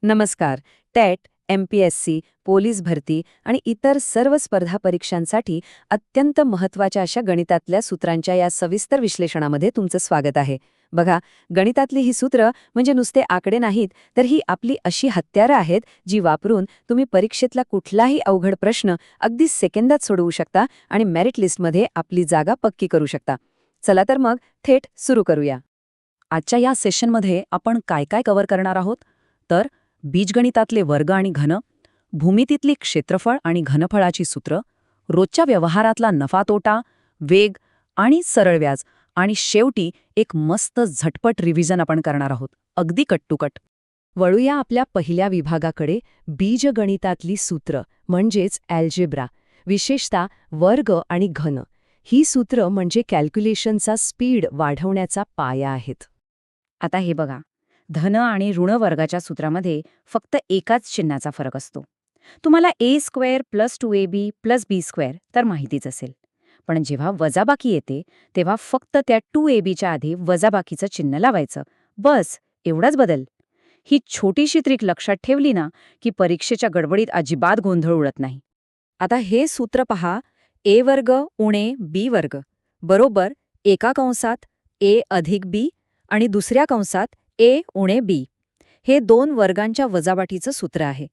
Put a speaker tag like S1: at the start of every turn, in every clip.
S1: नमस्कार. TET, MPSC, police भरती आणि इतर सर्व स्पर्धा परीक्षांसाठी अत्यंत महत्त्वाच्या अशा गणितातल्या सूत्रांच्या या सविस्तर विश्लेषणामध्ये तुमचं स्वागत आहे. बघा, गणितातली ही सूत्र म्हणजे नुसते आकडे नाहीत, तर ही आपली अशी हत्यारं आहेत जी वापरून तुम्ही परीक्षेतला कुठलाही अवघड प्रश्न अगदी सेकंदात सोडवू शकता आणि मेरिट लिस्टमध्ये आपली जागा पक्की करू शकता. चला तर मग थेट सुरू करूया.
S2: आजच्या या सेशनमध्ये आपण काय काय कव्हर करणार आहोत तर बीजगणितातले वर्ग आणि घन, भूमितीतली क्षेत्रफळ आणि घनफळाची सूत्र, रोजच्या व्यवहारातला नफा तोटा, वेग आणि सरळ व्याज, आणि शेवटी एक मस्त झटपट रिव्हिजन आपण करणार आहोत, अगदी कट टू कट.
S1: वळूया आपल्या पहिल्या विभागाकडे, बीजगणितातली सूत्र म्हणजेच अल्जेब्रा, विशेषतः वर्ग आणि घन. ही सूत्र म्हणजे कॅल्क्युलेशनचा स्पीड वाढवण्याचा पाया आहेत.
S2: आता हे बघा, धन आणि ऋण वर्गाच्या सूत्रामध्ये फक्त एकाच चिन्हाचा फरक असतो. तुम्हाला a² + 2ab + b² तर माहितीच असेल, पण जेव्हा वजाबाकी येते तेव्हा फक्त त्या 2ab आधी वजाबाकीचं चिन्ह लावायचं, बस एवढाच बदल. ही छोटीशी ट्रिक लक्षात ठेवली ना की परीक्षेच्या गडबडीत अजिबात गोंधळ उडत नाही.
S1: आता हे सूत्र पहा, a² - b² बरोबर एका कंसात a + b आणि दुसऱ्या कंसात a - b. हे दोन वर्गांच्या वजाबाकीचं सूत्र आहे.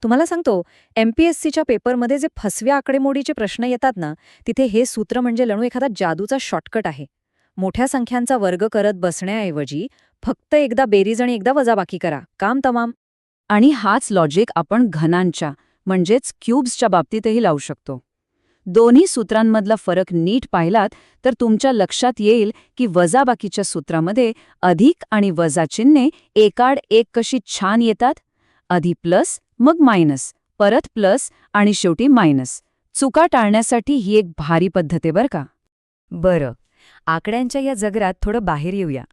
S1: तुम्हाला सांगतो, MPSCच्या पेपरमध्ये जे फसव्या आकडेमोडीचे प्रश्न येतात ना, तिथे हे सूत्र म्हणजे जणू एखादा जादूचा शॉर्टकट आहे. मोठ्या संख्यांचा वर्ग करत बसण्याऐवजी फक्त एकदा बेरीज आणि एकदा वजाबाकी करा, काम तमाम.
S2: आणि हाच लॉजिक आपण घनांच्या म्हणजेच क्यूब्सच्या बाबतीतही लावू शकतो. दोन्ही सूत्रांमधला फरक नीट पाहिलात तर तुमच्या लक्षात येईल की वजाबाकीच्या सूत्रामध्ये अधिक आणि वजा चिन्हे एकाड एक कशी छान येतात. आधी प्लस, मग मायनस, परत प्लस आणि शेवटी मायनस. चुका टाळण्यासाठी ही एक भारी पद्धत आहे बरं का.
S1: बरं, आकड्यांच्या या जगरात थोडं बाहेर येऊया.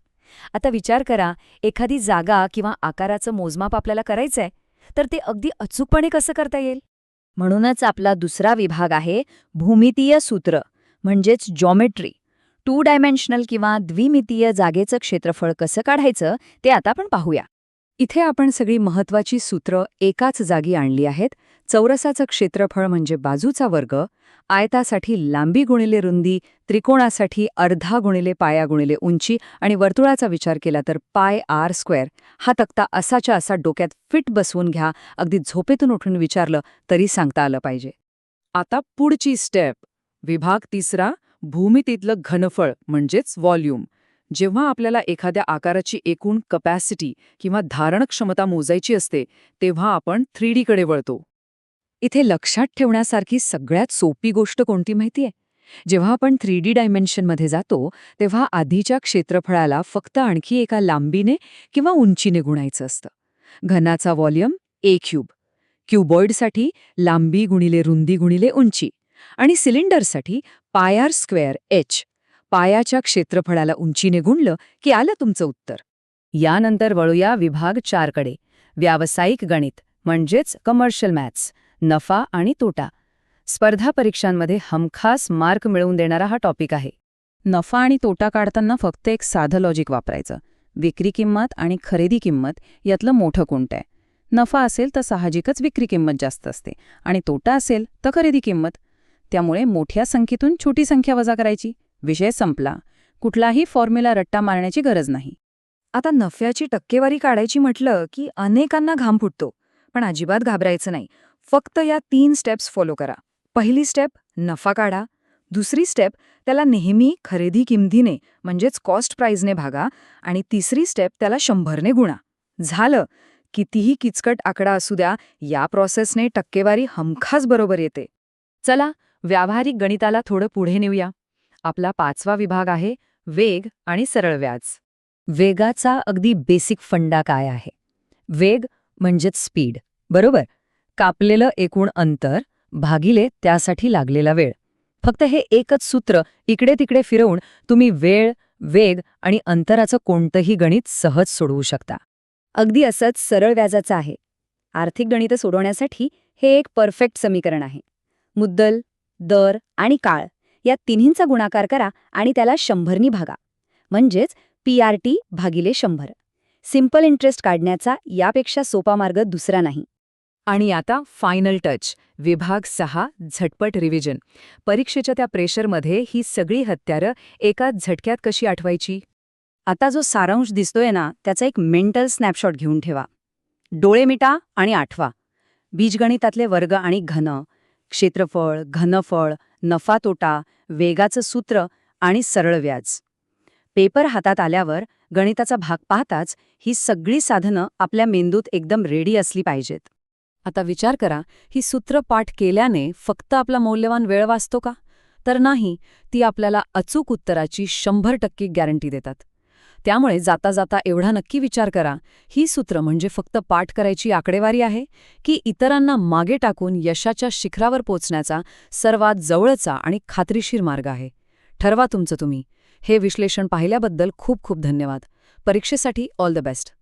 S1: आता विचार करा, एखादी जागा किंवा आकाराचं मोजमाप आपल्याला करायचंय, तर ते अगदी अचूकपणे कसं करता येईल? म्हणूनच आपला दुसरा विभाग आहे भूमितीय सूत्र म्हणजेच जॉमेट्री. 2 डायमेन्शनल किंवा द्विमितीय जागेचं क्षेत्रफळ कसं काढायचं ते आता आपण पाहूया. इथे आपण सगळी महत्त्वाची सूत्र एकाच जागी आणली आहेत. चौरसाचं क्षेत्रफळ म्हणजे बाजूचा वर्ग, आयतासाठी लांबी गुणिले रुंदी, त्रिकोणासाठी अर्धा गुणिले पाया गुणिले उंची आणि वर्तुळाचा विचार केला तर πr². हा तक्ता असाच्या असा डोक्यात फिट बसवून घ्या, अगदी झोपेतून उठून विचारलं तरी सांगता आलं पाहिजे.
S2: आता पुढची स्टेप, विभाग तिसरा, भूमितीतलं घनफळ म्हणजेच व्हॉल्यूम. जेव्हा आपल्याला एखाद्या आकाराची एकूण कपॅसिटी किंवा धारण क्षमता मोजायची असते तेव्हा आपण 3D कडे वळतो.
S1: इथे लक्षात ठेवण्यासारखी सगळ्यात सोपी गोष्ट कोणती माहितीये? जेव्हा आपण 3D डायमेन्शनमध्ये जातो तेव्हा आधीच्या क्षेत्रफळाला फक्त आणखी एका लांबीने किंवा उंचीने गुणायचं असतं. घनाचा व्हॉल्यूम a³, क्युबॉइडसाठी लांबी गुणिले रुंदी गुणिले उंची आणि सिलेंडरसाठी πr²h. पायाच्या क्षेत्रफळाला उंचीने गुणलं की आलं तुमचं उत्तर. यानंतर वळूया विभाग 4 कडे, व्यावसायिक गणित म्हणजेच कमर्शियल मॅथ्स, नफा आणि तोटा. स्पर्धा परीक्षांमध्ये हमखास मार्क मिळवून देणारा हा टॉपिक आहे.
S2: नफा आणि तोटा काढताना फक्त एक साधं लॉजिक वापरायचं. विक्री किंमत आणि खरेदी किंमत यातलं मोठं कोणतं आहे? नफा असेल तर साहजिकच विक्री किंमत जास्त असते आणि तोटा असेल तर खरेदी किंमत. त्यामुळे मोठ्या संख्येतून छोटी संख्या वजा करायची, विषय संपला. कुठलाही फॉर्म्युला रट्टा मारण्याची गरज नाही.
S1: आता नफ्याची टक्केवारी काढायची म्हटलं की अनेकांना घाम फुटतो, पण अजिबात घाबरायचं नाही. फक्त या 3 स्टेप्स फॉलो करा. पहिली स्टेप, नफा काढा. दुसरी स्टेप, त्याला नेहमी खरेदी किमतीने म्हणजेच कॉस्ट प्राइसने भागा. आणि तिसरी स्टेप, त्याला 100ने गुणा. झालं. कितीही किचकट आकडा असू द्या, या प्रोसेसने टक्केवारी हमखास बरोबर येते. चला, व्यावहारिक गणिताला थोडं पुढे नेऊया. आपला 5वा विभाग आहे वेग आणि सरळ व्याज. वेगाचा अगदी बेसिक फंडा काय आहे? वेग म्हणजेच स्पीड, बरोबर? कापलेलं एकूण अंतर भागिले त्यासाठी लागलेला वेळ. फक्त हे एकच सूत्र इकडे तिकडे फिरवून तुम्ही वेळ, वेग आणि अंतराचं कोणतंही गणित सहज सोडवू शकता. अगदी असंच सरळ व्याजाचं आहे. आर्थिक गणितं सोडवण्यासाठी हे एक परफेक्ट समीकरण आहे. मुद्दल, दर आणि काळ या तिन्हींचा गुणाकार करा आणि त्याला 100नी भागा, म्हणजेच PRT भागिले 100.
S2: सिम्पल इंटरेस्ट काढण्याचा यापेक्षा सोपा मार्ग दुसरा नाही.
S1: आणि आता फायनल टच, विभाग 6, झटपट रिव्हिजन. परीक्षेच्या त्या प्रेशरमध्ये ही सगळी हत्यारं एकाच झटक्यात कशी आठवायची?
S2: आता जो सारांश दिसतोय ना, त्याचा एक मेंटल स्नॅपशॉट घेऊन ठेवा. डोळे मिटा आणि आठवा. बीजगणितातले वर्ग आणि घन, क्षेत्रफळ, घनफळ, नफा तोटा, वेगाचं सूत्र आणि सरळ व्याज. पेपर हातात आल्यावर गणिताचा भाग पाहताच ही सगळी साधनं आपल्या मेंदूत एकदम रेडी असली पाहिजेत.
S1: आता विचार करा, ही सूत्र पाठ केल्याने फक्त आपला मौल्यवान वेळ वाचतो का? तर नाही, ती आपल्याला अचूक उत्तराची 100% गॅरंटी देतात. त्यामुळे जाता जाता एवढा नक्की विचार करा, ही सूत्र म्हणजे फक्त पाठ करायची आकडेवारी आहे की इतरांना मागे टाकून यशाच्या शिखरावर पोचण्याचा सर्वात जवळचा आणि खात्रीशीर मार्ग आहे. ठरवा तुमचं तुम्ही. हे विश्लेषण पाहिल्याबद्दल खूप खूप धन्यवाद. परीक्षेसाठी ऑल द बेस्ट.